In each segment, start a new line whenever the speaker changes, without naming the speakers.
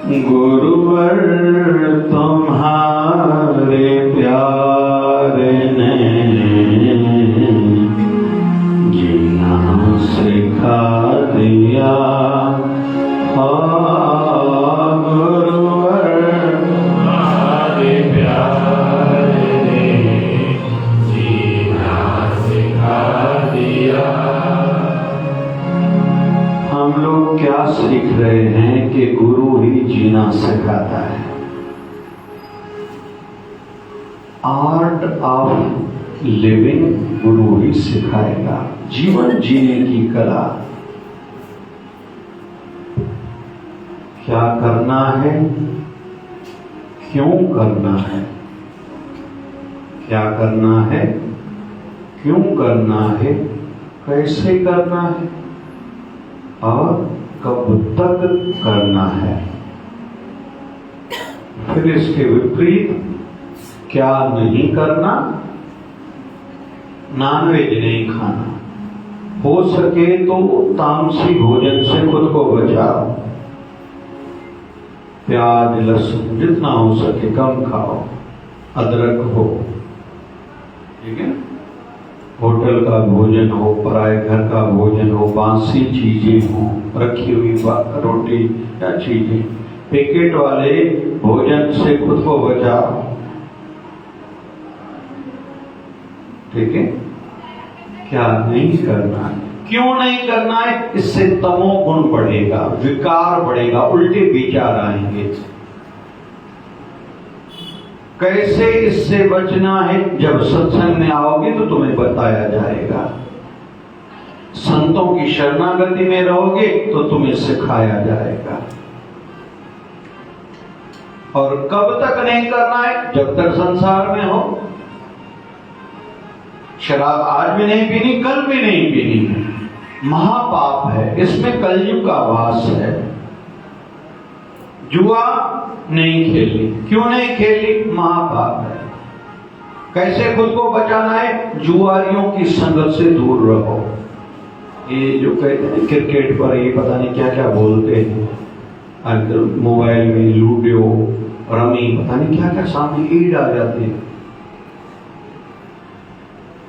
गुरुवर तुम्हारे प्यारे ने जीना सिखा दिया। गुरुवर तुम्हारे प्यारे ने जीना सिखा दिया। हम लोग क्या सीख रहे हैं कि गुरु ही जीना सिखाता है। आर्ट ऑफ लिविंग गुरु ही सिखाएगा, जीवन जीने की कला। क्या करना है, क्यों करना है, क्या करना है, क्यों करना है, कैसे करना है और कब तक करना है। फिर इसके विपरीत क्या नहीं करना, नॉनवेज नहीं खाना, हो सके तो तामसी भोजन से खुद को बचाओ, प्याज लहसुन जितना हो सके कम खाओ, अदरक हो, ठीक है। होटल का भोजन हो, पराए घर का भोजन हो, बासी चीजें हो, रखी हुई रोटी या चीजें, पैकेट वाले भोजन से खुद को बचाओ, ठीक है। क्या नहीं करना है, क्यों नहीं करना है, इससे तमोगुण बढ़ेगा, विकार बढ़ेगा, उल्टे विचार आएंगे। कैसे इससे बचना है, जब सत्संग में आओगे तो तुम्हें बताया जाएगा। संतों की शरणागति में रहोगे तो तुम्हें सिखाया जाएगा। और कब तक नहीं करना है, जब तक संसार में हो। शराब आज भी नहीं पीनी, कल भी नहीं पीनी, महापाप है, इसमें कलयुग का वास है। जुआ नहीं खेलनी, क्यों नहीं खेलनी, महापाप है। कैसे खुद को बचाना है, जुआरियों की संगत से दूर रहो। ये जो कहते हैं क्रिकेट पर ये पता नहीं क्या क्या बोलते हैं, आजकल मोबाइल में लूडो रमी पता नहीं क्या क्या सामने एड आ जाते हैं।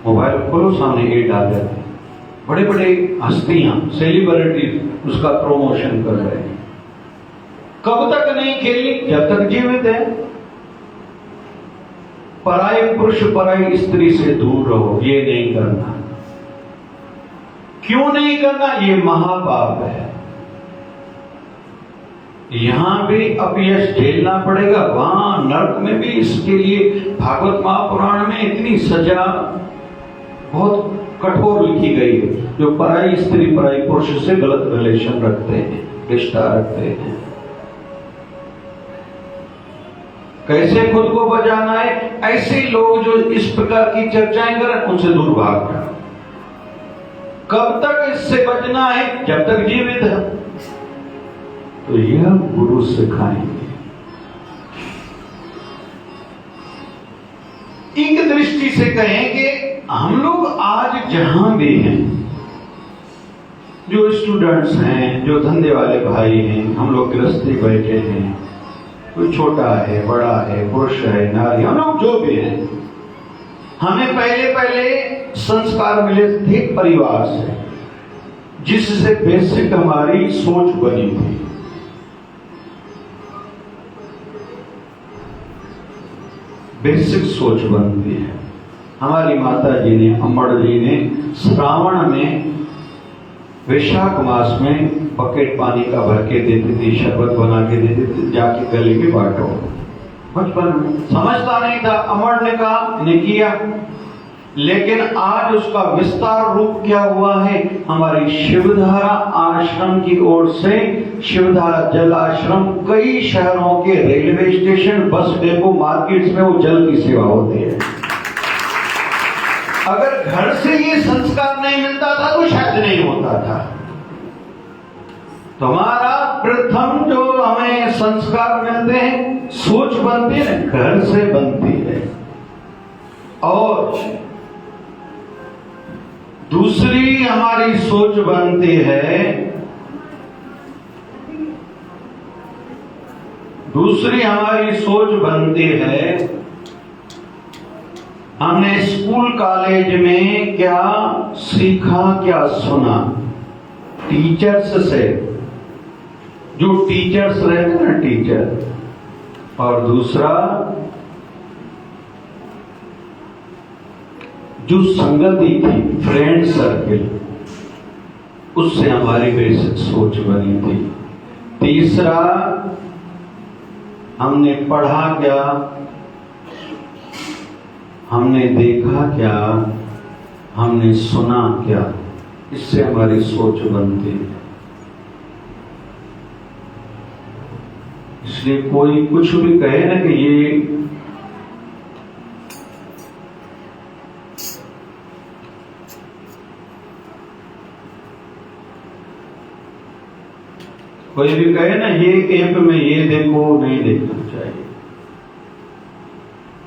मोबाइल खोलो सामने एड आ जाते हैं, बड़े बड़े हस्तियां सेलिब्रिटी उसका प्रमोशन कर रहे हैं। कब तक नहीं खेलनी, जब तक जीवित है। पराये पुरुष पराई स्त्री से दूर रहो, ये नहीं करना। क्यों नहीं करना, ये महापाप है। यहां भी अपयश झेलना पड़ेगा, वहां नरक में भी इसके लिए भागवत महापुराण में इतनी सजा बहुत कठोर लिखी गई है। जो पराई स्त्री पराई पुरुष से गलत रिलेशन रखते हैं, रिश्ता रखते हैं। कैसे खुद को बचाना है, ऐसे लोग जो इस प्रकार की चर्चाएं करें उनसे दूर भाग जाओ। कब तक इससे बचना है, जब तक जीवित है। तो यह गुरु सिखाएंगे। एक दृष्टि से कहेंगे, हम लोग आज जहां भी हैं, जो स्टूडेंट्स हैं, जो धंधे वाले भाई हैं, हम लोग गृहस्थी बैठे हैं, कोई छोटा है, बड़ा है, पुरुष है, नारी, हम लोग जो भी हैं, हमें पहले संस्कार मिले थे परिवार से, जिससे बेसिक हमारी सोच बनी थी। बेसिक सोच बनती है। हमारी माता जी ने, अम्मड़ जी ने श्रावण में वैशाख मास में बकेट पानी का भर के देती थी, शरबत बना के देती थी, जाके गले के बांटो। बचपन में समझता नहीं था, अमर ने कहा, ने किया। लेकिन आज उसका विस्तार रूप क्या हुआ है, हमारी शिवधारा आश्रम की ओर से शिवधारा जल आश्रम कई शहरों के railway station, bus depot, markets में वो जल की सेवा होती है। अगर घर से ये संस्कार नहीं मिलता था तो शायद नहीं होता था। तुम्हारा प्रथम जो हमें संस्कार मिलते हैं, सोच बनती है, घर से बनती है। और दूसरी हमारी सोच बनती है दूसरी हमारी सोच बनती है, हमने स्कूल कॉलेज में क्या सीखा, क्या सुना टीचर्स से, जो टीचर्स रहते ना टीचर, और दूसरा जो संगति थी, फ्रेंड सर्किल, उससे हमारी बेसिक सोच बनी थी। तीसरा, हमने पढ़ा क्या, हमने देखा क्या, हमने सुना क्या, इससे हमारी सोच बनती है। इसलिए कोई कुछ भी कहे ना कि ये कोई भी कहे ना ये ऐप में ये देखो, नहीं देखना चाहिए।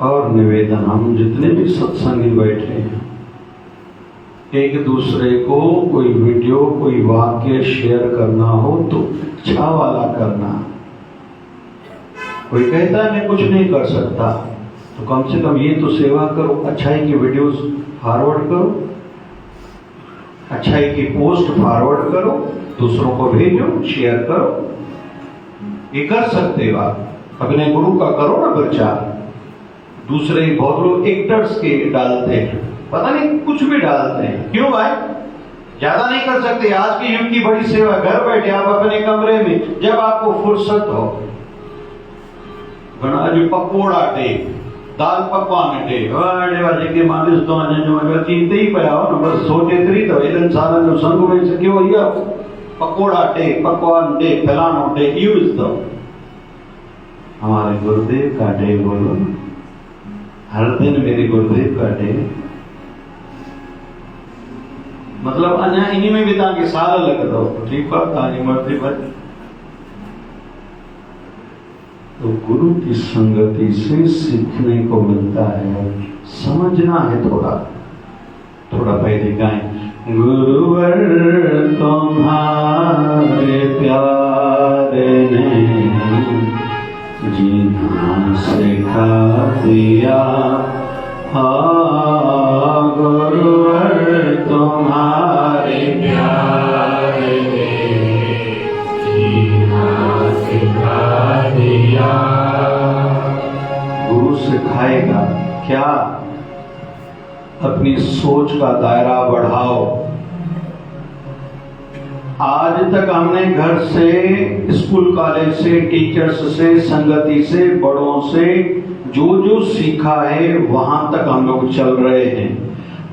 और निवेदन, हम जितने भी सत्संगी बैठे हैं, एक दूसरे को कोई वीडियो, कोई वाक्य शेयर करना हो तो अच्छा वाला करना। कोई कहता है मैं कुछ नहीं कर सकता, तो कम से कम ये तो सेवा करो, अच्छाई की वीडियोस फॉरवर्ड करो, अच्छाई की पोस्ट फॉरवर्ड करो, दूसरों को भेजो, शेयर करो। ये कर सकते हो आप, अपने गुरु का करो ना प्रचार। दूसरे बहुत लोग एक्टर्स के डालते हैं, पता नहीं कुछ भी डालते हैं, क्यों भाई? ज्यादा नहीं कर सकते? आज के युग की बड़ी सेवा, घर बैठे आप अपने कमरे में, जब आपको फुर्सत हो, घना पकोड़ा डे, दाल पकवान डे, वाले के मालिश तो चिंते ही पाया हो ना, बस सोचे तरी तो एलन सारा जो संग में से क्यों या पकोड़ा डे, पकवान डे, फलानो डे यूज दो। हमारे गुरुदेव का डे बोलो, हर दिन मेरे गुरुदेव का डे, मतलब अन्य इन्हीं में भी ताकि सारा लग दो, ठीक बात आगे मर्जी बच। तो गुरु की संगति से सीखने को मिलता है, समझना है थोड़ा थोड़ा। पहले गाएं, गुरुवर तुम्हारे प्यारे ने जीना सिखा दिया, हाँ गुरुवर तुम्हारे प्यारे ने जीना सिखा दिया। गुरु सिखाएगा क्या? अपनी सोच का दायरा बढ़ाओ। आज तक हमने घर से, स्कूल कॉलेज से, टीचर्स से, संगति से, बड़ों से जो जो सीखा है वहां तक हम लोग चल रहे हैं।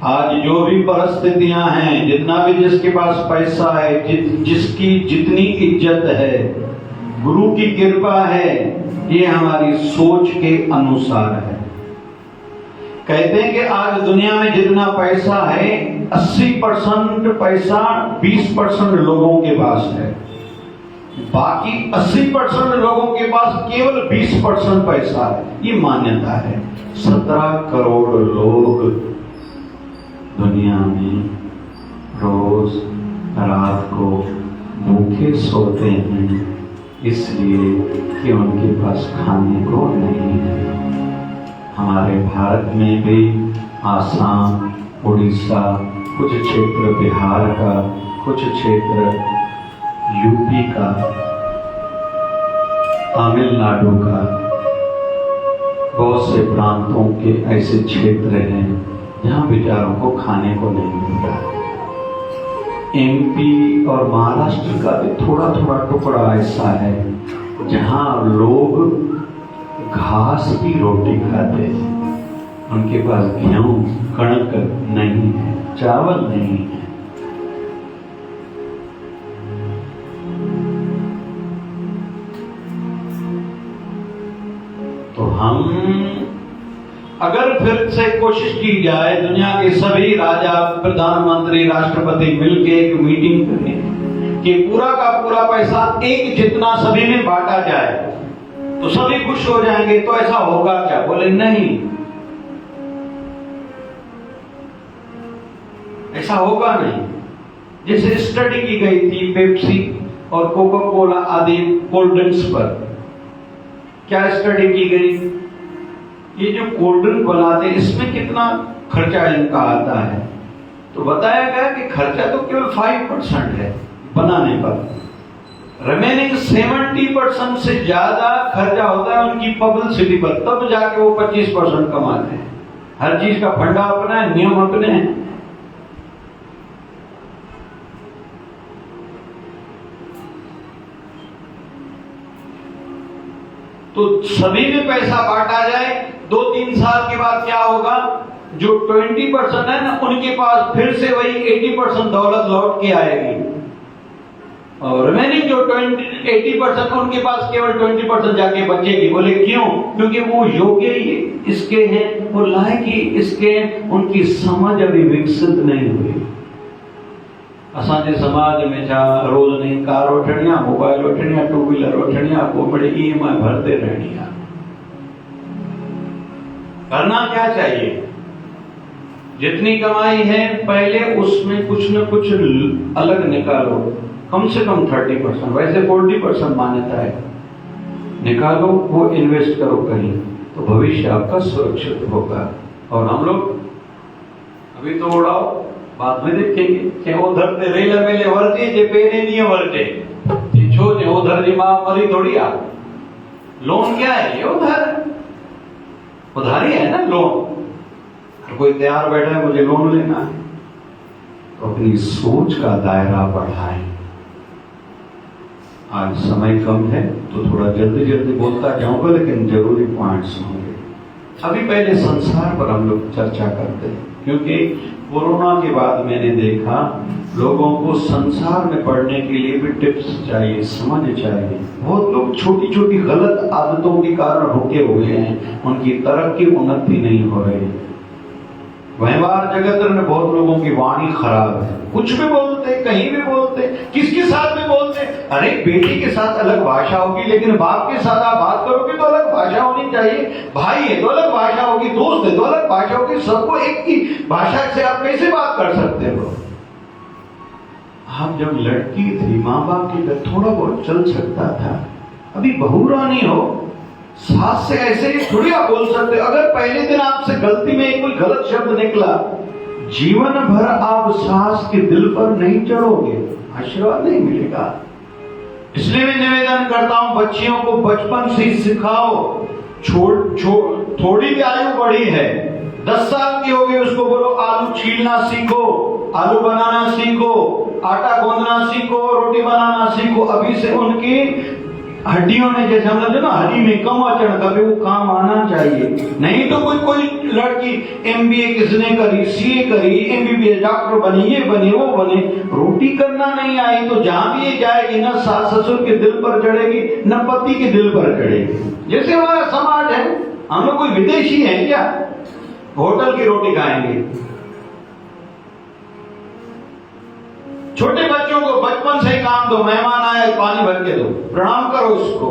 आज जो भी परिस्थितियां हैं, जितना भी जिसके पास पैसा है, जिसकी जितनी इज्जत है, गुरु की कृपा है, ये हमारी सोच के अनुसार है। कहते हैं कि आज दुनिया में जितना पैसा है, 80% पैसा 20% लोगों के पास है, बाकी 80% लोगों के पास केवल 20% पैसा है। ये मान्यता है। 17 करोड़ लोग दुनिया में रोज रात को भूखे सोते हैं, इसलिए कि उनके पास खाने को नहीं है। हमारे भारत में भी आसाम, उड़ीसा, कुछ क्षेत्र बिहार का, कुछ क्षेत्र यूपी का, तमिलनाडु का, बहुत से प्रांतों के ऐसे क्षेत्र हैं जहां बेचारों को खाने को नहीं मिलता। एमपी और महाराष्ट्र का भी थोड़ा थोड़ा टुकड़ा ऐसा है जहां लोग घास की रोटी खाते हैं, उनके पास गेहूं कणक नहीं है, चावल नहीं है। तो हम अगर फिर से कोशिश की जाए, दुनिया के सभी राजा, प्रधानमंत्री, राष्ट्रपति मिलकर एक मीटिंग करें कि पूरा का पूरा पैसा एक जितना सभी में बांटा जाए तो सभी खुश हो जाएंगे, तो ऐसा होगा क्या? बोले नहीं, ऐसा होगा नहीं। जैसे स्टडी की गई थी पेप्सी और कोका कोला आदि कोल्ड ड्रिंक्स पर, क्या स्टडी की गई? ये जो कोल्ड ड्रिंक बनाते हैं इसमें कितना खर्चा इनका आता है? तो बताया गया कि खर्चा तो केवल 5% है बनाने पर, रिमेनिंग 70% से ज्यादा खर्चा होता है उनकी पब्लिसिटी पर, तब जाके वो 25% कमाते हैं। हर चीज का फंडा अपना है, नियम अपने हैं। तो सभी में पैसा बांटा जाए, 2-3 साल के बाद क्या होगा? जो 20% है ना, उनके पास फिर से वही 80% दौलत लौट के आएगी, और रिमेनिंग जो 80% उनके पास केवल 20% जाके बचेगी। बोले क्यों? क्योंकि वो योग्य ही इसके हैं, वो लायक ही इसके हैं, उनकी समझ अभी विकसित नहीं हुई। असांजे समाज में छा रोज नहीं कार वठणिया, मोबाइल वठणिया, 2 व्हीलर वठणिया, को बड़े EMI भरते रहनिया। करना क्या चाहिए? जितनी कमाई है पहले उसमें कुछ न कुछ अलग निकालो, कम से कम 30%, वैसे 40% मान्यता है, निकालो, वो इन्वेस्ट करो कहीं, तो भविष्य आपका सुरक्षित होगा। और हम लोग अभी तो उड़ाओ, बाद में देखेंगे कि उधर ते रेल मेले वर्ते जे पेने नहीं वर्ते जे छो जे उधर जी मां मरी थोड़ी आ। लोन क्या है? ये उधारी है ना, लोन। कोई तैयार बैठा है मुझे लोन लेना है, तो अपनी सोच का दायरा बढ़ाएं। आज समय कम है तो थोड़ा जल्दी जल्दी बोलता जाऊंगा, लेकिन जरूरी पॉइंट्स होंगे। अभी पहले संसार पर हम लोग चर्चा करते हैं, क्योंकि कोरोना के बाद मैंने देखा लोगों को संसार में पढ़ने के लिए भी टिप्स चाहिए, समझ चाहिए। बहुत लोग छोटी छोटी गलत आदतों के कारण रुके हुए हैं, उनकी तरक्की उन्नति नहीं हो रही। व्यवहार जगत में बहुत लोगों की वाणी खराब है, कुछ भी बोलते, कहीं भी बोलते, किसके साथ भी बोलते। अरे बेटी के साथ अलग भाषा होगी, लेकिन बाप के साथ आप बात करोगे तो अलग भाषा होनी चाहिए। भाई है तो अलग भाषा होगी, दोस्त है तो अलग भाषा होगी, सबको एक ही भाषा से आप कैसे बात कर सकते हो? आप जब लड़की थी, माँ बाप के घर थोड़ा बहुत चल सकता था, अभी बहू रानी हो, सास से ऐसे थोड़ी आप बोल सकते। अगर पहले दिन आपसे गलती में कोई गलत शब्द निकला, जीवन भर आप सास के दिल पर नहीं चढ़ोगे, आशीर्वाद नहीं मिलेगा। इसलिए मैं निवेदन करता हूं, बच्चियों को बचपन से ही सिखाओ। थोड़ी भी आयु बढ़ी है, 10 साल की हो गई, उसको बोलो आलू छीलना सीखो, आलू बनाना सीखो, आटा गूंदना सीखो, रोटी बनाना सीखो। अभी से उनकी हड्डियों में, जैसे हम लोग ना हड्डी में कम अचरण कभी वो काम आना चाहिए। नहीं तो कोई लड़की MBA किसने करी, CA करी, MBBS डॉक्टर बनी, ये बनी, वो बने, रोटी करना नहीं आई तो जहां भी ये जाएगी ना सास ससुर के दिल पर चढ़ेगी, न पति के दिल पर चढ़ेगी। जैसे हमारा समाज है, हम लोग कोई विदेशी है क्या? होटल की रोटी खाएंगे। छोटे बच्चों को बचपन से ही काम दो, मेहमान आए पानी भर के दो, प्रणाम करो उसको,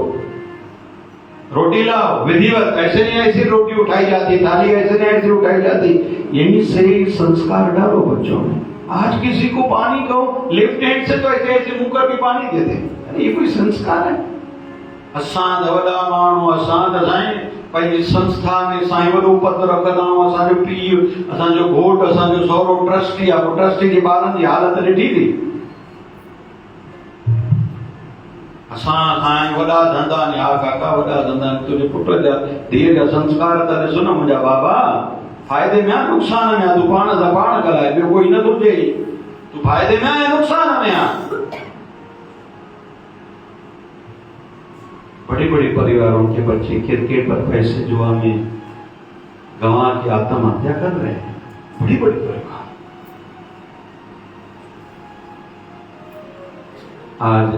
रोटी लाओ विधिवत। ऐसे नहीं ऐसी रोटी उठाई जाती, थाली ऐसे नहीं ऐसी उठाई जाती। यहीं से संस्कार डालो बच्चों में। आज किसी को पानी कहो लेफ्ट हैंड से, तो ऐसे ऐसे मुंह कर भी पानी देते, ये कोई संस्कार है? असां वॾा माण्हू, असां साईं पंहिंजी संस्था में साईं वॾो पद रखंदा आहियूं। असांजो पीउ, असांजो घोट, असांजो सहुरो ट्रस्टी आहे, पोइ ट्रस्टी जे ॿारनि जी हालत ॾिठी थी। असां साईं वॾा धंधा ने, हा काका वॾा धंधा, तुंहिंजे पुट जा धीअ जा संस्कार त ॾिसो न मुंहिंजा बाबा, फ़ाइदे में आहे नुक़सान में आहे? तूं पाण सां पाण ॻाल्हाए, ॿियो कोई न तुंहिंजे, तूं फ़ाइदे में आहे नुक़सान में आहे? बड़े बड़े परिवारों के बच्चे क्रिकेट पर पैसे जुआ में गंवा के आत्महत्या कर रहे हैं, बड़ी बड़ी परिवार। आज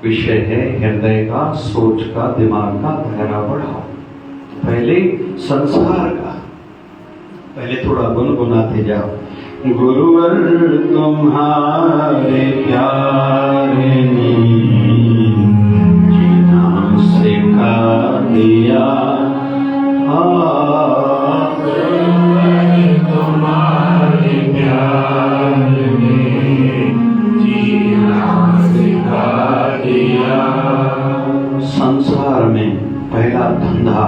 विषय है हृदय का, सोच का, दिमाग का दायरा बढ़ाओ। पहले संसार का, पहले थोड़ा गुनगुनाते जाओ। गुरुवर तुम्हारे प्यारे सिखा दिया, तुम्हारे प्यार में जीना सिखा दिया। संसार में पहला धंधा,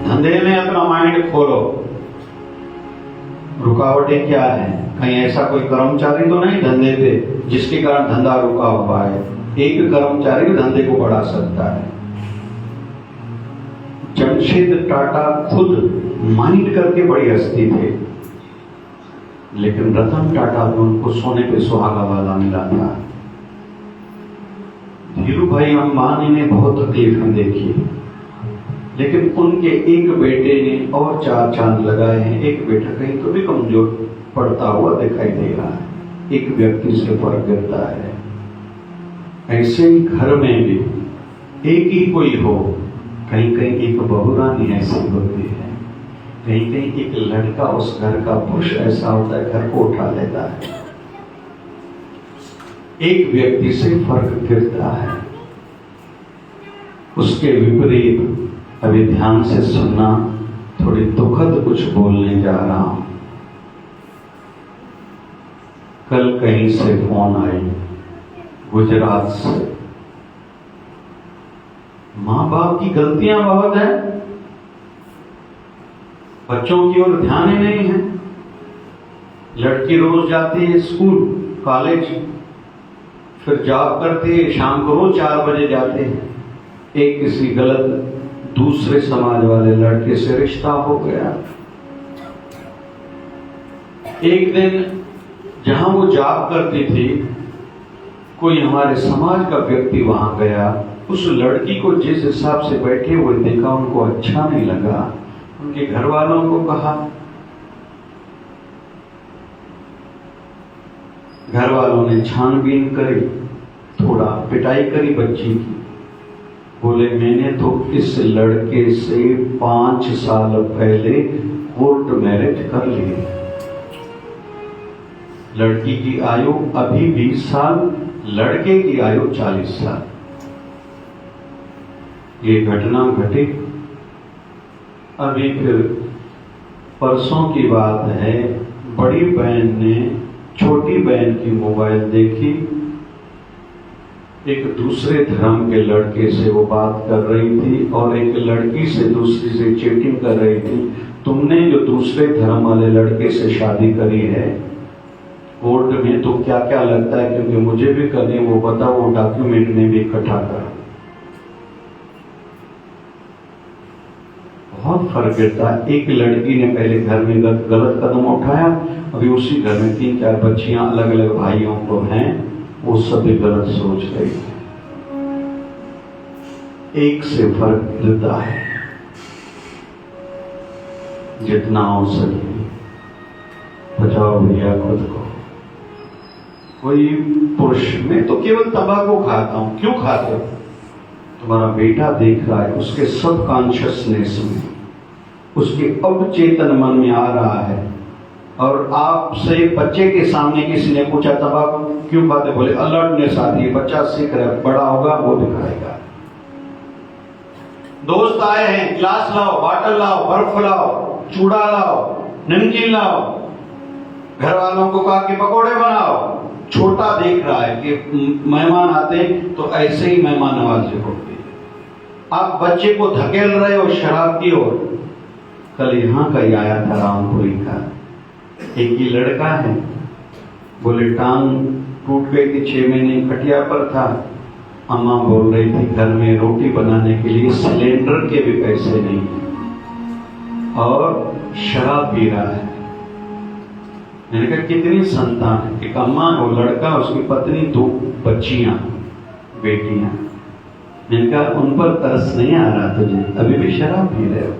धंधे में अपना माइंड खोलो। रुकावटें क्या है? कहीं ऐसा कोई कर्मचारी तो नहीं धंधे पे जिसके कारण धंधा रुका हुआ है? एक कर्मचारी धंधे को बढ़ा सकता है। जमशेद टाटा खुद माइंड करके बड़ी हस्ती थे, लेकिन रतन टाटा भी उनको सोने पे सुहागा वाला मिला था। धीरू भाई अंबानी ने बहुत तकलीफें देखी, लेकिन उनके एक बेटे ने और 4 चांद लगाए हैं। एक बेटा कहीं तो भी कमजोर पड़ता हुआ दिखाई दे रहा है, एक व्यक्ति से फर्क गिरता है। ऐसे ही घर में भी एक ही कोई हो, कहीं कहीं एक बहुरानी ऐसी होती है, कहीं कहीं एक लड़का उस घर का पुरुष ऐसा होता है, घर को उठा लेता है। एक व्यक्ति से फर्क गिरता है, उसके विपरीत अभी ध्यान से सुनना, थोड़ी दुखद कुछ बोलने जा रहा हूं। कल कहीं से फोन आई गुजरात से, माँ बाप की गलतियां बहुत है, बच्चों की ओर ध्यान ही नहीं है। लड़की रोज जाती है स्कूल कॉलेज, फिर जॉब करती है, शाम को रोज 4 बजे जाते हैं। एक किसी गलत दूसरे समाज वाले लड़के से रिश्ता हो गया। एक दिन जहां वो जॉब करती थी, कोई हमारे समाज का व्यक्ति वहां गया। उस लड़की को जिस हिसाब से बैठे हुए देखा, उनको अच्छा नहीं लगा। उनके घर वालों को कहा, घर वालों ने छानबीन करी, थोड़ा पिटाई करी बच्ची की। बोले मैंने तो इस लड़के से 5 साल पहले कोर्ट मैरिज कर ली। लड़की की आयु अभी 20 साल, लड़के की आयु 40 साल। ये घटना घटी अभी। फिर परसों की बात है, बड़ी बहन ने छोटी बहन की मोबाइल देखी, एक दूसरे धर्म के लड़के से वो बात कर रही थी और एक लड़की से दूसरी से चैटिंग कर रही थी। तुमने जो दूसरे धर्म वाले लड़के से शादी करी है, कोर्ट में तो क्या क्या लगता है, क्योंकि मुझे भी करनी, वो बताओ, वो डॉक्यूमेंट में भी इकट्ठा करो। बहुत फर्क गिरता है। एक लड़की ने पहले घर में गलत कदम उठाया, अभी उसी घर में 3-4 बच्चियां अलग अलग भाइयों को हैं, वो सभी गलत सोच रही है। एक से फर्क गिरता है। जितना हो सके बचाओ भैया खुद को। कोई पुरुष, मैं तो केवल तंबाकू खाता हूं, क्यों खाते हो? तुम्हारा बेटा देख रहा है, उसके सब कॉन्शियसनेस में, उसके अवचेतन मन में आ रहा है। और आपसे बच्चे के सामने किसी ने पूछा तंबाकू क्यों खाते, बोले अलर्टनेस आती है, बच्चा सीख रहा है, बड़ा होगा वो दिखाएगा। दोस्त आए हैं, गिलास लाओ, बॉटल लाओ, बर्फ लाओ, चूड़ा लाओ, नमकीन लाओ, घर वालों को कहा कि पकोड़े बनाओ। छोटा देख रहा है कि मेहमान आते हैं तो ऐसे ही मेहमान नवाजी होती है। आप बच्चे को धकेल रहे हो शराब की ओर। कल यहां का ही आया था रामपुरी का, एक ही लड़का है, बोले टांग टूट गई थी, 6 महीने खटिया पर था। अम्मा बोल रही थी घर में रोटी बनाने के लिए सिलेंडर के भी पैसे नहीं है और शराब पी रहा है। मैंने कहा कितनी संतान है? एक अम्मा, वो लड़का, उसकी पत्नी, 2 बच्चियां, बेटियां। मैंने कहा उन पर तरस नहीं आ रहा तुझे? अभी भी शराब पी रहे हो।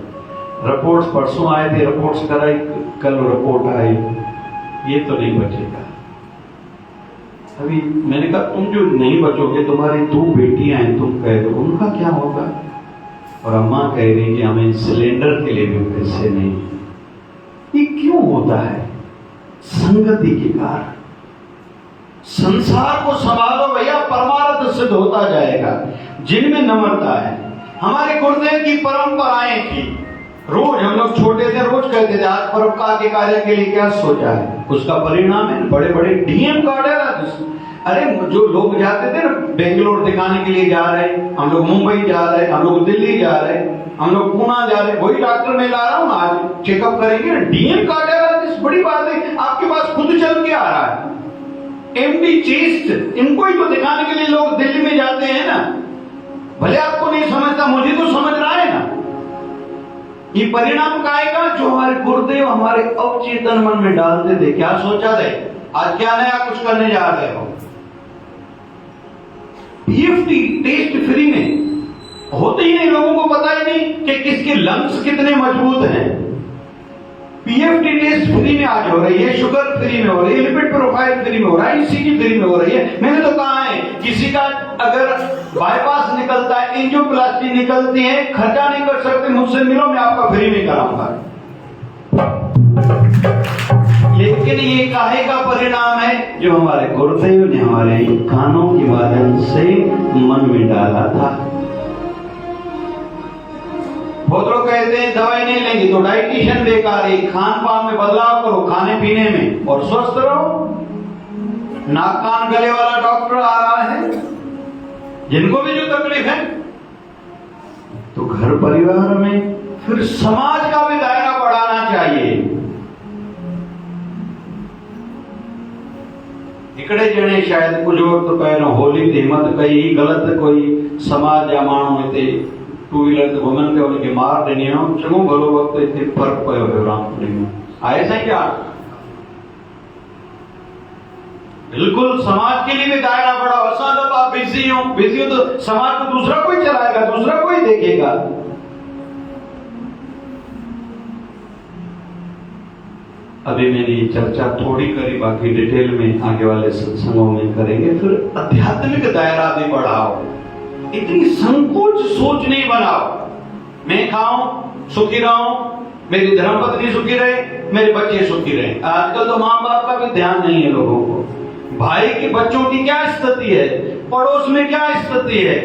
रिपोर्ट्स परसों आए थे, रिपोर्ट्स कराई, कल रिपोर्ट आई, ये तो नहीं बचेगा। अभी मैंने कहा तुम जो नहीं बचोगे, तुम्हारी 2 बेटियां हैं, तुम कह दो, उनका क्या होगा? और अम्मा कह रही कि हमें सिलेंडर के लिए भी पैसे नहीं। ये क्यों होता है? संगति के कारण। संसार को संभालो भैया, परमार्थ सिद्ध होता जाएगा। जिनमें नम्रता है। हमारे गुरुदेव की परंपराएं थी, रोज हम लोग छोटे थे, रोज कहते थे आज परोपकार के कार्य के लिए क्या सोचा है, उसका परिणाम है बड़े बड़े डीएम कार्ड है। अरे जो लोग जाते थे ना बेंगलोर दिखाने के लिए जा रहे, हम लोग मुंबई जा रहे, हम लोग दिल्ली जा रहे, हम लोग पुणे जा रहे, वही डॉक्टर मैं ला रहा हूँ आज चेकअप करेंगे ना, डीएम कार्डियोलॉजिस्ट, बड़ी बात है, आपके पास खुद चल के आ रहा है, एमडी चेस्ट, इनको ही तो दिखाने के लिए लोग दिल्ली में जाते हैं ना। भले आपको नहीं समझता, मुझे तो समझ रहा है ना। ये परिणाम का आएगा जो हमारे गुरुदेव हमारे अवचेतन मन में डालते थे। क्या सोचा थे, आज क्या नया कुछ करने जा रहे हो। पीएफटी टेस्ट फ्री में होते ही नहीं, लोगों को पता ही नहीं कि किसके लंग्स कितने मजबूत हैं। पीएफटी टेस्ट फ्री में आज हो रही है, शुगर फ्री में हो रही है, लिपिड प्रोफाइल फ्री में हो रहा है, ईसीजी फ्री में हो रही है। मैंने तो कहा है किसी का अगर बाईपास निकलता है, एंजियोप्लास्टी निकलती है, खर्चा नहीं कर सकते, मुझसे मिलो, मैं आपका फ्री में कराऊंगा। लेकिन ये काहे का परिणाम है जो हमारे गुरुदेव ने हमारे कानों के माध्यम से मन में डाला था। बहुत लोग कहते हैं दवाई नहीं लेंगे तो डाइटिशियन बेकार है, खान पान में बदलाव करो, खाने पीने में, और स्वस्थ रहो। नाक कान गले वाला डॉक्टर आ रहा है, जिनको भी जो तकलीफ है, तो घर परिवार में फिर समाज का भी दायरा बढ़ाना चाहिए। इकड़े जने शायद कुछ वक्त पहले होली थी, मत कई गलत कोई समाज या माण्हू हिते टू व्हीलर ते घुमन के उनके मार देनी हो, चङो भलो वक्त हिते फर्क पयो हो रामपुरी में आए साईं। क्या बिल्कुल समाज के लिए भी दायरा बढ़ाओ। असा जब आप बिजी हो तो समाज को दूसरा कोई चलाएगा, दूसरा कोई देखेगा। अभी मैंने ये चर्चा थोड़ी करी, बाकी डिटेल में आगे वाले सत्संगों में करेंगे। फिर आध्यात्मिक दायरा भी बढ़ाओ, इतनी संकोच सोच नहीं बनाओ। मैं खाऊं सुखी रहूं, मेरी धर्मपत्नी सुखी रहे, मेरे बच्चे सुखी रहे। आजकल तो माँ बाप का भी ध्यान नहीं है लोगों को। भाई के बच्चों की क्या स्थिति है, पड़ोस में क्या स्थिति है,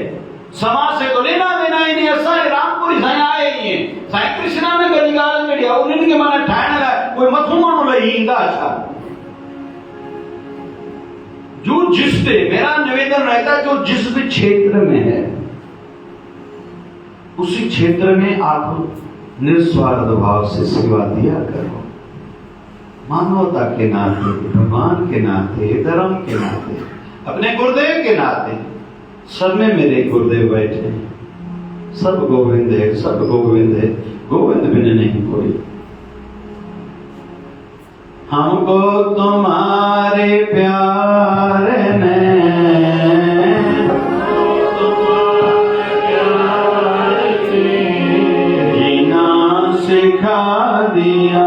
समाज से तो लेना देना ही नहीं। असांजे रामपुरी साईं आए ही हैं, साईं कृष्णा में गली गाल में ॾिया, उन्हनि खे माना ठाहिण लाइ कोई मथो माण्हू लही ईंदा छा। जो जिस पे मेरा निवेदन रहता है, जो जिस भी क्षेत्र में है उसी क्षेत्र में आप निस्वार्थ भाव से सेवा दिया करो। मानवता के नाते, भगवान के नाते, धर्म के नाते, अपने गुरुदेव के नाते। सब में मेरे गुरुदेव बैठे, सब गोविंद है, सब गोविंद है, गोविंद बिन नहीं कोई। हमको तुम्हारे प्यार ने जीना सिखा दिया,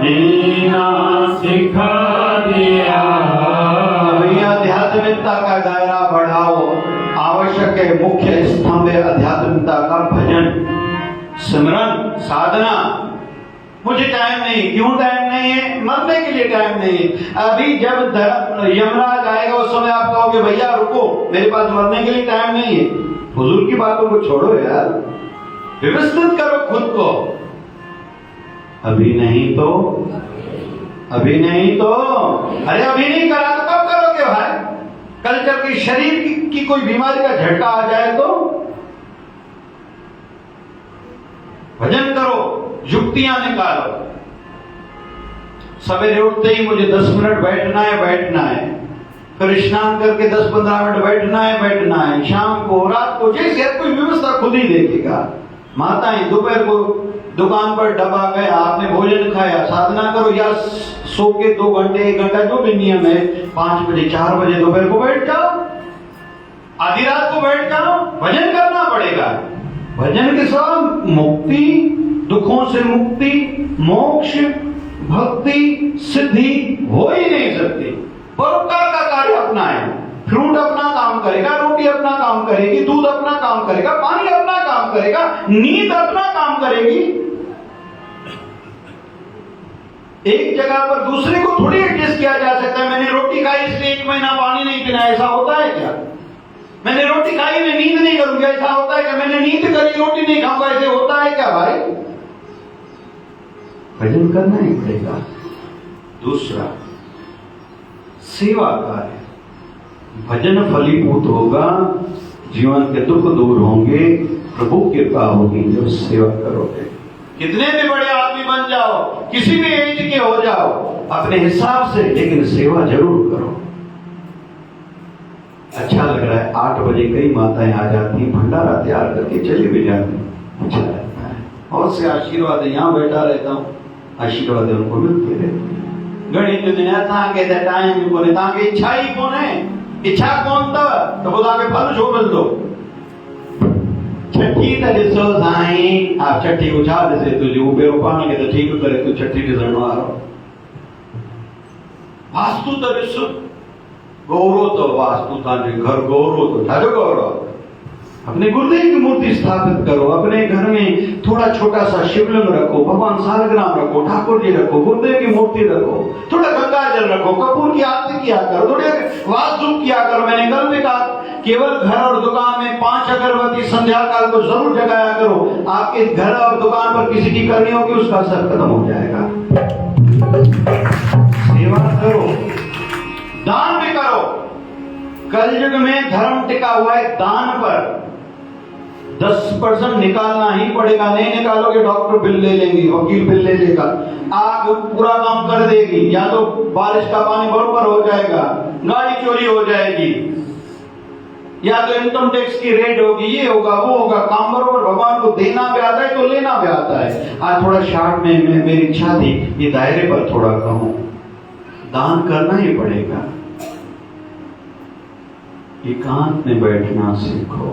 जीना सिखा दिया। अभी आध्यात्मिकता का दायरा बढ़ाओ। आवश्यक है, मुख्य स्तंभ है आध्यात्मिकता का भजन, सिमरन, साधना। मुझे टाइम नहीं, क्यों टाइम नहीं है? मरने के लिए टाइम नहीं है। अभी जब यमराज आएगा उस समय आप कहोगे भैया रुको, मेरे पास मरने के लिए टाइम नहीं है। हुजूर की बातों को छोड़ो यार, व्यवस्थित करो खुद को। अभी नहीं तो, अभी नहीं तो, अरे अभी नहीं करा तो कब करोगे भाई? कल चल के शरीर की कोई बीमारी का झटका आ जाए तो? भजन करो, युक्तियां निकालो। सवेरे उठते ही मुझे 10 मिनट बैठना है, बैठना है, फिर स्नान करके 10-15 मिनट बैठना है, बैठना है, शाम को, रात को, जैसे कोई व्यवस्था खुद ही देखेगा। माताएं दोपहर को दुकान पर डबा गया, आपने भोजन खाया, साधना करो, या सो के 2 घंटे 1 घंटा जो भी नियम है, 5 बजे 4 बजे दोपहर को बैठ जाओ, आधी रात को बैठ जाओ। भजन करना पड़ेगा। भजन के साथ मुक्ति, दुखों से मुक्ति, मोक्ष, भक्ति, सिद्धि हो ही नहीं सकती। परोपकार का कार्य अपना है। फ्रूट अपना काम करेगा, रोटी अपना काम करेगी, दूध अपना काम करेगा, पानी अपना काम करेगा, नींद अपना काम करेगी। एक जगह पर दूसरे को थोड़ी एडजस्ट किया जा सकता है। मैंने रोटी खाई इसलिए 1 महीना पानी नहीं पीना, ऐसा होता है क्या? मैंने रोटी खाई, मैं नींद नहीं करूंगा, ऐसा होता है क्या? मैंने नींद करी, रोटी नहीं खाऊंगा, ऐसे होता है क्या भाई? भजन करना ही पड़ेगा। दूसरा, सेवा कार्य, भजन फलीभूत होगा, जीवन के दुख दूर होंगे, प्रभु की कृपा होगी जब सेवा करोगे। कितने भी बड़े आदमी बन जाओ, किसी भी एज के हो जाओ, अपने हिसाब से, लेकिन सेवा जरूर करो। अच्छा लग रहा है, 8 बजे कई माताएं आ जाती हैं, भंडारा तैयार करके चली भी जाती हैं, अच्छा लगता है। बहुत से आशीर्वाद है, यहाँ बैठा रहता हूँ, आशीर्वाद उनको मिलते रहते हैं। गणित दिन तव्हांखे त टाइम कोन्हे, तव्हांखे इच्छा ही कोन्हे, इच्छा कोन अथव त पोइ तव्हांखे फल छो मिलंदो? छठी त ॾिसो साईं, आप छठी को छा ॾिसे तुंहिंजो ॿियो पाण खे त ठीकु करे तूं छठी ॾिसण वारो। वास्तु त ॾिस, गौरव तो वास्तु तव्हांजे घर गौरव तो ॾाढो गौरव। अपने गुरुदेव की मूर्ति स्थापित करो, अपने घर में थोड़ा छोटा सा शिवलिंग रखो, भगवान सालग्राम रखो, ठाकुर जी रखो, गुरुदेव की मूर्ति रखो, थोड़ा गंगा जल रखो, कपूर की आरती किया करो, थोड़े वास्तु किया करो। मैंने कल भी कहा, केवल घर और दुकान में 5 अगरबत्ती संध्या काल को जरूर जगाया करो। आपके घर और दुकान पर किसी की करनी होगी, उसका असर खत्म हो जाएगा। सेवा करो, दान भी करो। कलयुग में धर्म टिका हुआ है दान पर। 10% निकालना ही पड़ेगा, नहीं निकालोगे डॉक्टर बिल ले लेंगे, वकील बिल ले लेगा, आग पूरा काम कर देगी, या तो बारिश का पानी बरोबर हो जाएगा, गाड़ी चोरी हो जाएगी, या तो इनकम टैक्स की रेड होगी, ये होगा वो होगा। काम बरोबर भगवान को देना भी आता है तो लेना भी आता है। आज थोड़ा शार्ट में मेरी इच्छा थी ये दायरे पर थोड़ा कहूं, दान करना ही पड़ेगा। एकांत में बैठना सीखो।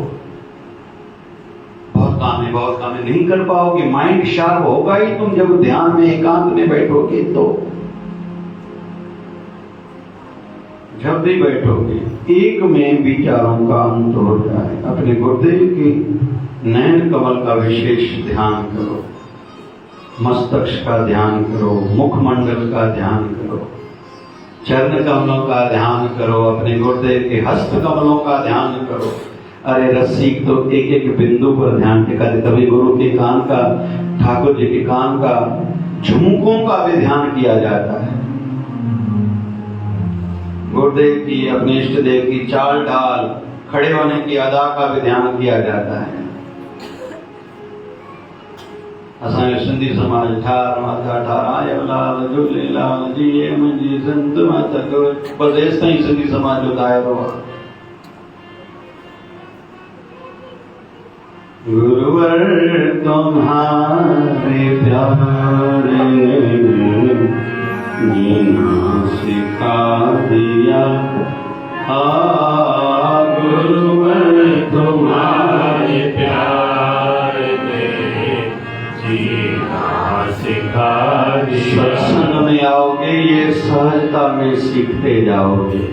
बहुत काम है, नहीं कर पाओगे, माइंड शार्प होगा ही तुम जब ध्यान में एकांत में बैठोगे। तो जब भी बैठोगे, एक में विचारों का अंत हो जाए। अपने गुरुदेव के नयन कमल का विशेष ध्यान करो, मस्तक का ध्यान करो, मुखमंडल का ध्यान करो, चरण कमलों का ध्यान करो, अपने गुरुदेव के हस्त कमलों का ध्यान करो। अरे रसिक तो एक एक बिंदु पर ध्यान टिका दे। कभी गुरु के कान का, ठाकुर जी के कान का, झुमकों का भी ध्यान किया जाता है। गुरुदेव की, अपने इष्ट देव की चाल ढाल, खड़े होने की अदा का भी ध्यान किया जाता है। असांजो सिंधी समाज ठार माता ठाराय लाल झूलेलाल जी मुंहिंजी संत माता करो, बस एसि ताईं सिंधी समाज जो दायरो आहे। गुरुवर तुम्हारे प्यारे जीना सिखा दिया, गुरुवर तुम्हारे प्यारे जीना सिखा दिया। सत्संग में आओगे, ये सहजता में सीखते जाओगे।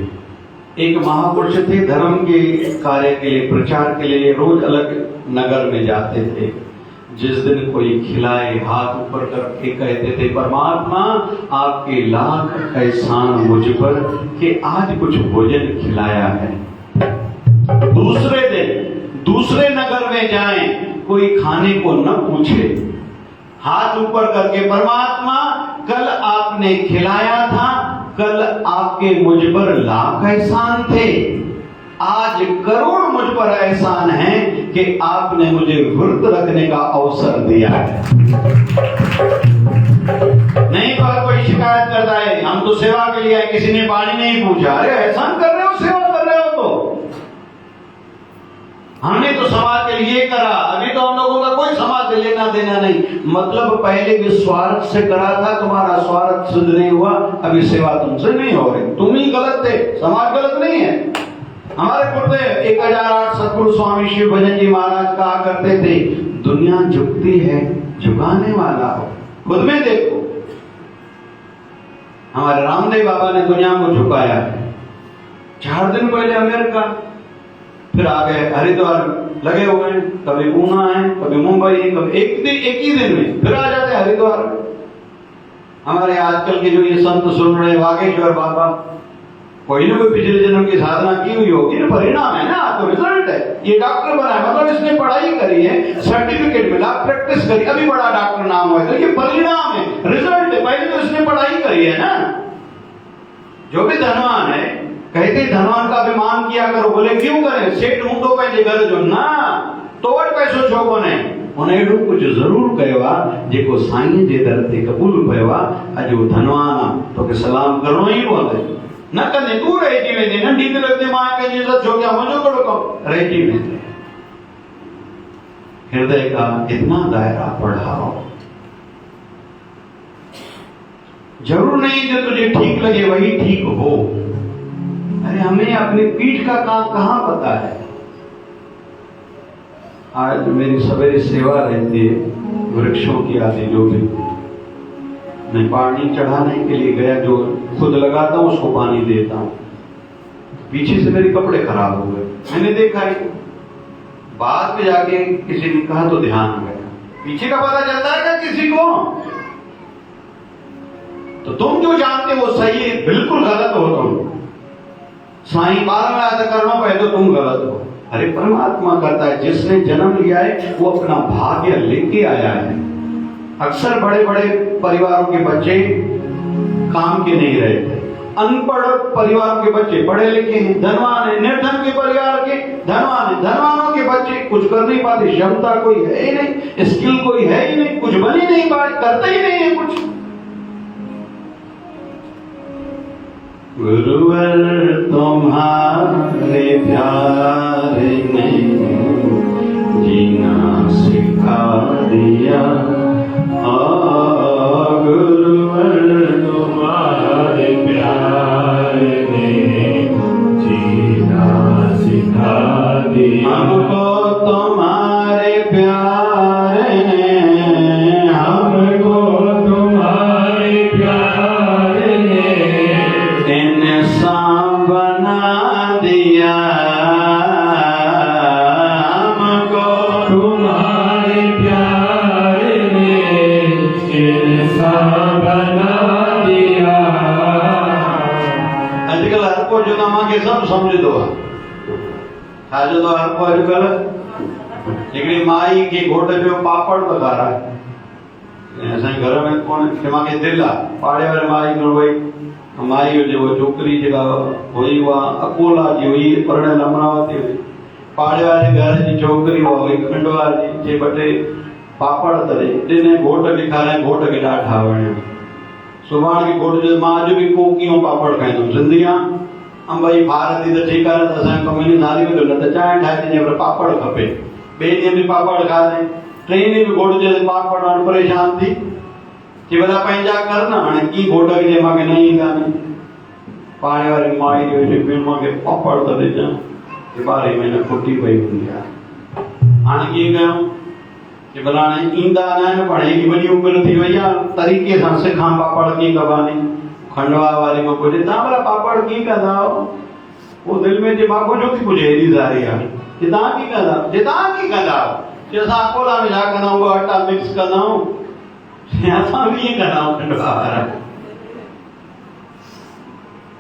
एक महापुरुष थे, धर्म के कार्य के लिए, प्रचार के लिए रोज अलग नगर में जाते थे। जिस दिन कोई खिलाए, हाथ ऊपर करके कहते थे, परमात्मा आपके लाख एहसान मुझ पर कि आज कुछ भोजन खिलाया है। दूसरे दिन दूसरे नगर में जाएं, कोई खाने को न पूछे, हाथ ऊपर करके, परमात्मा कल आपने खिलाया था, कल आपके मुझ पर लाख एहसान थे, आज करोड़ मुझ पर एहसान है कि आपने मुझे व्रत रखने का अवसर दिया है। नहीं तो कोई शिकायत करता है, हम तो सेवा के लिए, किसी ने पानी नहीं पूछा। अरे एहसान कर रहे हो, सेवा कर रहे हो, तो हमने तो समाज के लिए करा, अभी तो हम लोगों का कोई समाज से लेना देना नहीं। मतलब पहले भी स्वार्थ से करा था, तुम्हारा स्वार्थ सिद्ध नहीं हुआ, अभी सेवा तुमसे नहीं हो रही, तुम ही गलत थे, समाज गलत नहीं है। हमारे गुरुदेव 1008 सतगुरु स्वामी शिव भजन जी महाराज कहा करते थे, दुनिया झुकती है, झुकाने वाला हो। खुद में देखो, हमारे रामदेव बाबा ने दुनिया को झुकाया है। 4 दिन पहले अमेरिका, फिर आ गए हरिद्वार, लगे हुए हैं, कभी पूना है, कभी मुंबई, कभी एक ही दिन में फिर आ जाते हरिद्वार में। हमारे आजकल के जो ये संत सुन रहे, वागेश्वर बाबा, कोई ना कोई पिछले जन्म की साधना की हुई होगी ना, परिणाम है ना, तो रिजल्ट है। ये डॉक्टर बना है, मतलब इसने पढ़ाई करी है, सर्टिफिकेट मिला, प्रैक्टिस करी, अभी बड़ा डॉक्टर नाम हुआ है, तो ये परिणाम है, रिजल्ट है। पहले तो इसने पढ़ाई करी है ना। जो भी धनवान है कहते धनवान का अभिमान किया करो। बोले क्यों करें, सेठ हूं तो पंहिंजे घर जो ना तो वटि पैसो छो कोन्हे। हुन अहिड़ो कुझु ज़रूर कयो आहे जेको साईं जे दर ते क़बूल पियो आहे। अॼु उहो धनवान आहे, तोखे सलाम करणो ई पवंदे। न कंदे तूं रहिजी वेंदे, नंढी दिलि ते मां कंहिंजी इज़त छो कयां, मुंहिंजो कहिड़ो कमु, रहिजी वेंदे। हृदय का इतना दायरा बढ़ाओ। जरूर नहीं जो तुझे ठीक लगे वही ठीक हो। अरे हमें अपनी पीठ का काम कहां पता है। आज मेरी सवेरे सेवा रहती है वृक्षों की आदि, जो भी मैं पानी चढ़ाने के लिए गया, जो खुद लगाता हूं उसको पानी देता हूं। पीछे से मेरे कपड़े खराब हो गए, मैंने देखा है, बाद में जाके किसी ने कहा तो ध्यान गया। पीछे का पता चलता है क्या किसी को? तो तुम जो जानते हो सही है, बिल्कुल गलत हो तुम। साईं बाल में आदर करना पड़े तो तुम गलत हो। अरे परमात्मा करता है, जिसने जन्म लिया है वो अपना भाग्य लेके आया है। अक्सर बड़े बड़े परिवारों के बच्चे काम के नहीं रहते, अनपढ़ परिवार के बच्चे पढ़े लिखे हैं, धनवान है, निर्धन के परिवार के धनवान है, धनवानों के बच्चे कुछ कर नहीं पाते, क्षमता कोई है ही नहीं, स्किल कोई है ही नहीं, कुछ बन ही नहीं पाए, करते ही नहीं है कुछ। गुरुवर तुम्हारे प्यारे ने जीना सिखा दिया, गुरुवर तुम्हारे प्यारे ने जीना सिखा दिया। हमको तुम्हारे प्यारे ने, हमको तुम्हारे प्यारे ने इंसान बना दिया। हमको तुम्हारे प्यारे ने इंसान बना दिया। अॼुकल्ह हर को जो मां खे सभु सम्झंदो आहे। छा चवंदो आहे हर को अॼुकल्ह? हिकिड़ी माई खे घोट जो पापड़ थो खाराए। असांजे घर में कोन मूंखे दिलि आहे, पाड़े वारे माई कोन वई माई हुजे, वो छोकिरी जेका हुई उहा अकोला जी हुई, पढ़ियल अमरावती हुई। पाड़े वारे घर जी छोकिरी उहा हुई खंडवा जी, जे ॿ टे पापड़ तरे ॾिने, घोट खे खाराए, घोट खे ॾाढा वणिया। सुभाणे खे घोट चयो मां अॼु बि कोकी ऐं पापड़ खाईंदुमि, सिंधी आहियां, अंब जी फार थी त ठीकु आहे, न त असांजे कम में नाली वेंदो, न त चांहि ठाहे ॾिजे, पर पापड़ खपे। ॿिए ॾींहं बि पापड़ खाधे, टे ॾींहं बि घोट चयो पापड़ हाणे परेशान थी, कि भला पंहिंजा कर न, हाणे कीअं घोट खे चए मूंखे न ईंदा आहिनि। पाड़े वारी माई जो मूंखे पापड़ त ॾिजां, 12 महीना खुटी पई हूंदी आहे। हाणे कीअं कयूं कि भला हाणे ईंदा न आहिनि, पर हेॾी वॾी उमिरि थी वई आहे, तरीक़े सां सिखां पापड़ कीअं कबा आहिनि। खंडवा वारी में पुछे तव्हां भला पापड़ कीअं कंदा आहियो? वो दिलि में जे मां जो थी पुछे हेॾी ज़ारी आहे कि तव्हां कीअं कंदा आहियो? जे तव्हां कीअं कंदा आहियो? कि असां अकोला में छा कंदा आहियूं, अटा मिक्स कंदा आहियूं, असां बि ईअं कंदा आहियूं खंडवा वारा।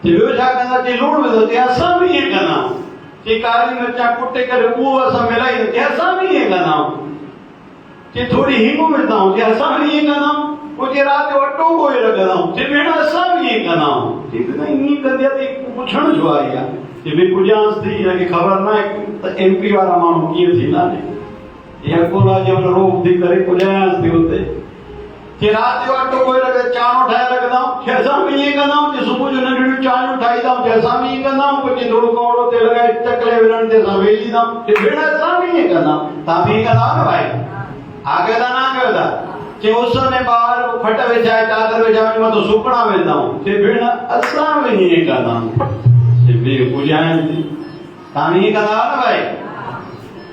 ॿियो छा कंदा, चई लूणु विझो, चई असां बि ईअं कंदा आहियूं। चई कारी मिर्चा कुटे करे उहो असां मिलाईंदा, चई असां बि ईअं कंदा आहियूं। चई थोरी हींग विझंदा आहियूं, चई असां बि ईअं कंदा आहियूं। पोइ चई राति जो अटो ॻोहे रखंदा आहियूं, चई भेण असां बि ईअं कंदा आहियूं। चई ईअं कंदी आहे त पुछणु छो आई आहे? चई भई पुॼांसि थी, हिनखे ख़बर न आहे त MP वारा माण्हू कीअं थींदा आहिनि। या अकोला जे हुन रोक थी करे पुॼायांसि थी हुते। कि रात जो अटो ॻोहे रखे चाणो ठाहे रखंदा आहियूं, कि असां बि ईअं कंदा आहियूं। कि सुबुह जो नंढियूं चाणियूं ठाहींदा आहियूं, कि असां बि ईअं कंदा आहियूं। पोइ थोरो कौड़ो तेल लॻाए चकले विझण ते असां वेलींदा आहियूं, कि भेण असां बि ईअं कंदा आहियूं। तव्हां बि ईअं कंदा आहियो न भाई? हा कयो था न कयो था? चई उस में ॿाहिरि खट विछाए चादर विछाए मथां सुकणा वेंदा आहियूं। चई भेण असां बि ईअं कंदा आहियूं। चई भई पुॼाइनि थी, तव्हां ईअं कंदा आहियो न भाई?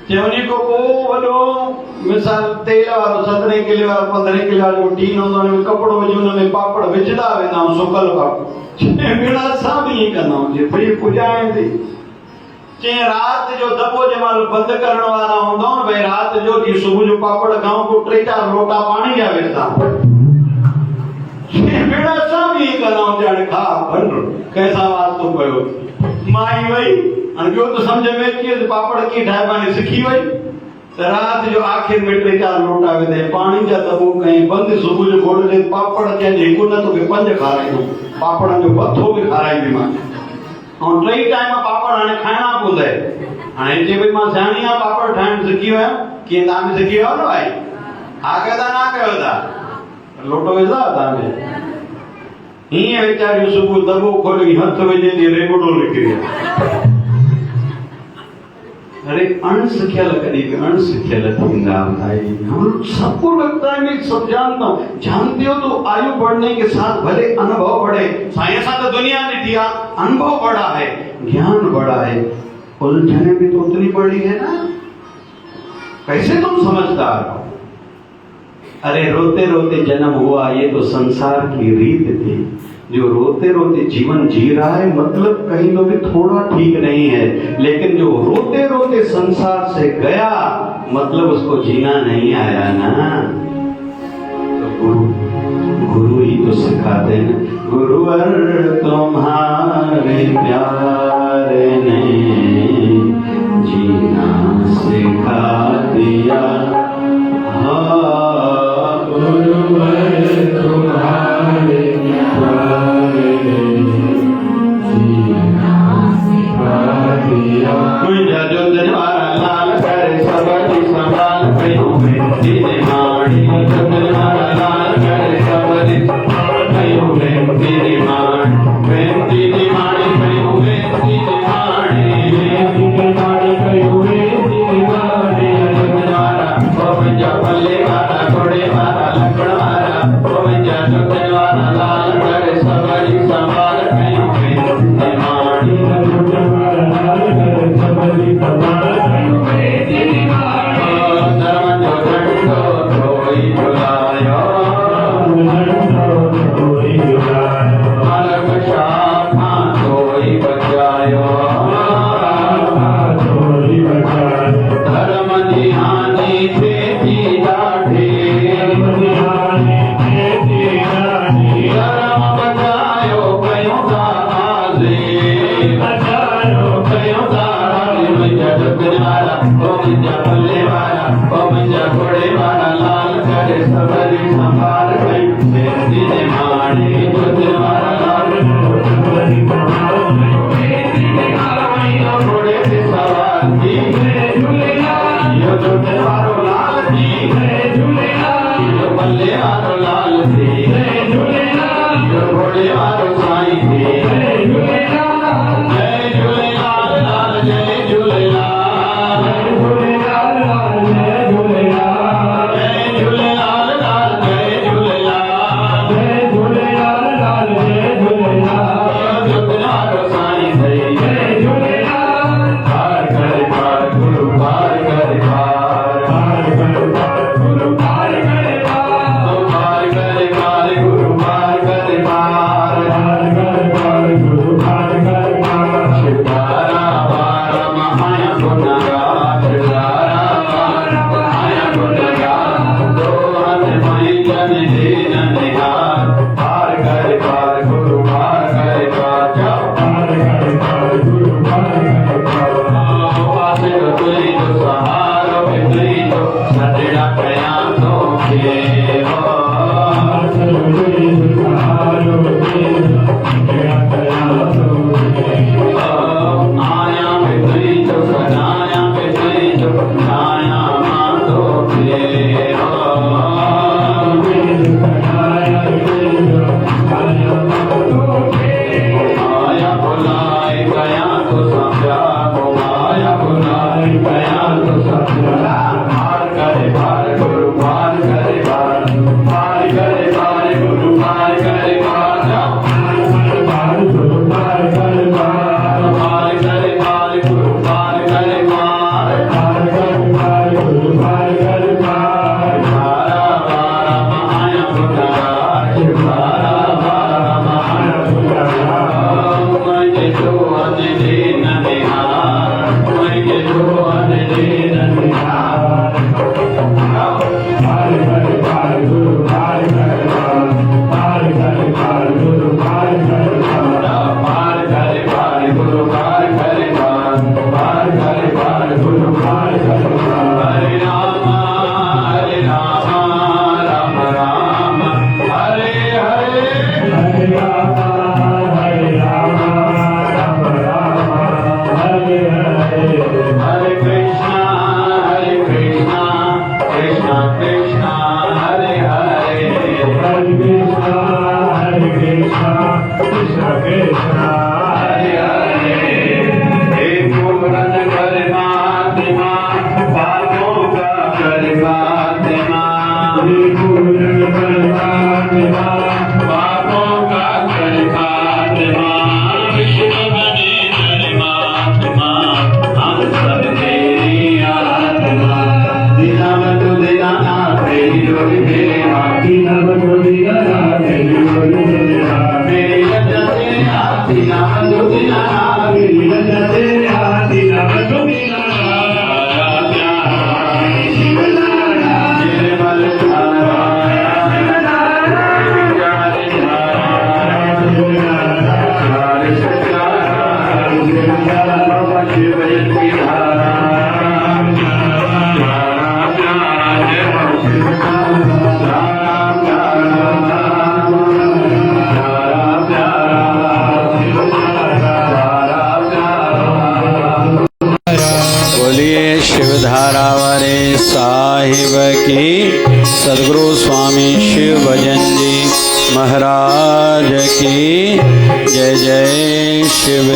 चई उन खां पोइ वॾो मिसाल तेल वारो 17 किले वारो 15 किले वारो टीन हूंदो, हुन में कपिड़ो विझी हुन में पापड़ विझंदा वेंदा आहियूं, सुकल पापड़। चई भेण असां बि ईअं कंदा आहियूं। चई भई पुॼाइनि थी। चई राति जो दॿो जंहिं महिल बंदि करण वारा हूंदा न, भई राति जो की सुबुह जो पापड़ खाऊं, पोइ 3-4 लोटा पाणी जा विझंदा। चई भेण असां बि ईअं कंदा आहियूं। हाणे खा भंड कंहिंसां वास्तो पियो। माई वई, हाणे ॿियो त सम्झ में अची वियो पापड़ कीअं ठाहिबा आहिनि, सिखी वई। रात जो आखिर में 3-4 लोटा विधे पानी जा दबो कहीं बंद सुबह जो घोड़ ले पापड़ चेंज हिकु न तो के 5 खाराई पापड़ जो पथो भी खाराई भी मां और 3 टाइम पापड़ हाणे खाइणा पवंदा हाणे जे भाई मां जानिया पापड़ ठाहिण सिखी वियो कीअं तव्हां बि सिखी वियो न भाई आगे था ना कयो था लोटो विझा था में हीअं वीचारियूं सुबुह दॿो खोली हथ विझे थी रेगुडो निकिरी अरे अणसिखियल कॾहिं बि अणसिखियल थींदा भाई हम सबको लगता है मैं सब जानता हूँ जानते हो तो आयु बढ़ने के साथ भले अनुभव बढ़े साइंस तो दुनिया ने दिया अनुभव बढ़ा है ज्ञान बढ़ा है उलझने भी तो उतनी बड़ी है ना कैसे तुम समझदार हो अरे रोते रोते जन्म हुआ ये तो संसार की रीत थी जो रोते रोते जीवन जी रहा है मतलब कहीं तो भी थोड़ा ठीक नहीं है लेकिन जो रोते रोते संसार से गया मतलब उसको जीना नहीं आया ना तो गुरु ही तो सिखाते हैं गुरुवर तुम्हारे प्यार ने जीना सिखा दिया गुरुवर तुम्हारे प्यार ने जीना सिखा दिया मुझा जो जनवारा लाल करे सबकी संभाल कयो में जीने माड़ी जनवारा लाल करे सबकी कयो में जीने माड़ी कयो में जीने माड़ी कयो में
बोलिए शिवधारा वाले साहिब की, सदगुरु स्वामी शिव भजन जी महाराज की जय। जय शिव